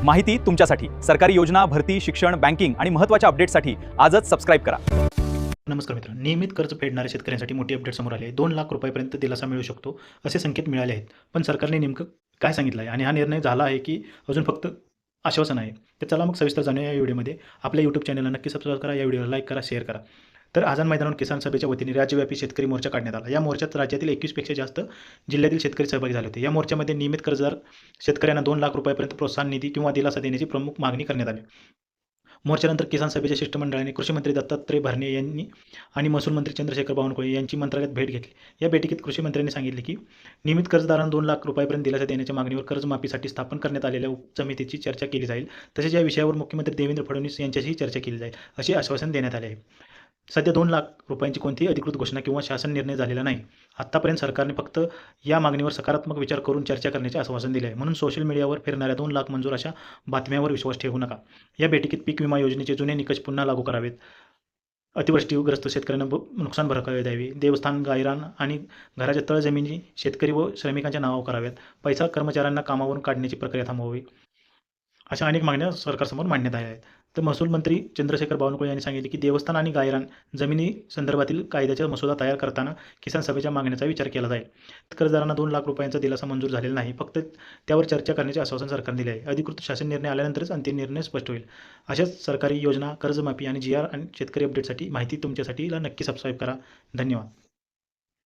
माहिती तुमच्यासाठी. सरकारी योजना, भरती, शिक्षण, बँकिंग आणि महत्त्वाच्या अपडेट्ससाठी आजच सबस्क्राईब करा. नमस्कार मित्रांनो, नियमित कर्ज फेडणाऱ्या शेतकऱ्यांसाठी मोठी अपडेट समोर आली आहे. 2 लाख रुपयापर्यंत दिलासा मिळू शकतो असे संकेत मिळाले आहेत. पण सरकारने नेमकं काय सांगितलं आहे आणि हा निर्णय झाला आहे की अजून फक्त आश्वासन आहे? तर चला मग सविस्तर जाणूया या व्हिडिओमध्ये. आपल्या यूट्यूब चॅनलला नक्की सबस्क्राईब करा, या व्हिडिओला लाईक करा, शेअर करा. तर आझाद मैदानावर किसान सभेच्या वतीने राज्यव्यापी शेतकरी मोर्चा काढण्यात आला. या मोर्चात राज्यातील 21 पेक्षा जास्त जिल्ह्यातील शेतकरी सहभागी झाले होते. या मोर्चामध्ये नियमित कर्जदार शेतकऱ्यांना 2 लाख रुपयापर्यंत प्रोत्साहन निधी किंवा दिलासा देण्याची प्रमुख मागणी करण्यात आली. मोर्चानंतर किसान सभेच्या शिष्टमंडळाने कृषी मंत्री दत्तात्रय भरणे यांनी आणि महसूल मंत्री चंद्रशेखर बावनकुळे यांची मंत्रालयात भेट घेतली. या बैठकीत कृषी मंत्र्यांनी सांगितले की नियमित कर्जदारांना 2 लाख रुपयापर्यंत दिलासा देण्याच्या मागणीवर कर्जमाफीसाठी स्थापन करण्यात आलेल्या उपसमितीची चर्चा केली जाईल. तसेच या विषयावर मुख्यमंत्री देवेंद्र फडणवीस यांच्याशीही चर्चा केली जाईल, असे आश्वासन देण्यात आले आहे. सध्या 2 लाख रुपयांची कोणतीही अधिकृत घोषणा किंवा शासन निर्णय झालेला नाही. आत्तापर्यंत सरकारने फक्त या मागणीवर सकारात्मक विचार करून चर्चा करण्याचे आश्वासन दिले आहे. म्हणून सोशल मीडियावर फिरणाऱ्या 2 लाख मंजूर अशा बातम्यांवर विश्वास ठेवू नका. या बैठकीत पीक विमा योजनेचे जुने निकष पुन्हा लागू करावेत. अतिवृष्टीग्रस्त शेतकऱ्यांना नुकसान भरपाई द्यावी. देवस्थान, गायरान आणि घराच्या तळ जमिनी शेतकरी व श्रमिकांच्या नावावर कराव्यात. पैसा कर्मचाऱ्यांना कामावरून काढण्याची प्रक्रिया थांबवावी. अशा अनेक मागण्या सरकारसमोर मांडण्यात आल्या आहेत. तर महसूल मंत्री चंद्रशेखर बावनकुळे यांनी सांगितले की देवस्थान आणि गायरान जमिनी संदर्भातील कायद्याचा मसुदा तयार करताना किसान सभेच्या मागण्याचा विचार केला जाईल. कर्जदारांना 2 लाख रुपयांचा दिलासा मंजूर झालेला नाही. फक्त त्यावर चर्चा करण्याचे आश्वासन सरकारने दिले आहे. अधिकृत शासन निर्णय आल्यानंतरच अंतिम निर्णय स्पष्ट होईल. अशाच सरकारी योजना, कर्जमाफी आणि GR आणि शेतकरी अपडेटसाठी माहिती तुमच्यासाठी नक्की सबस्क्राईब करा. धन्यवाद.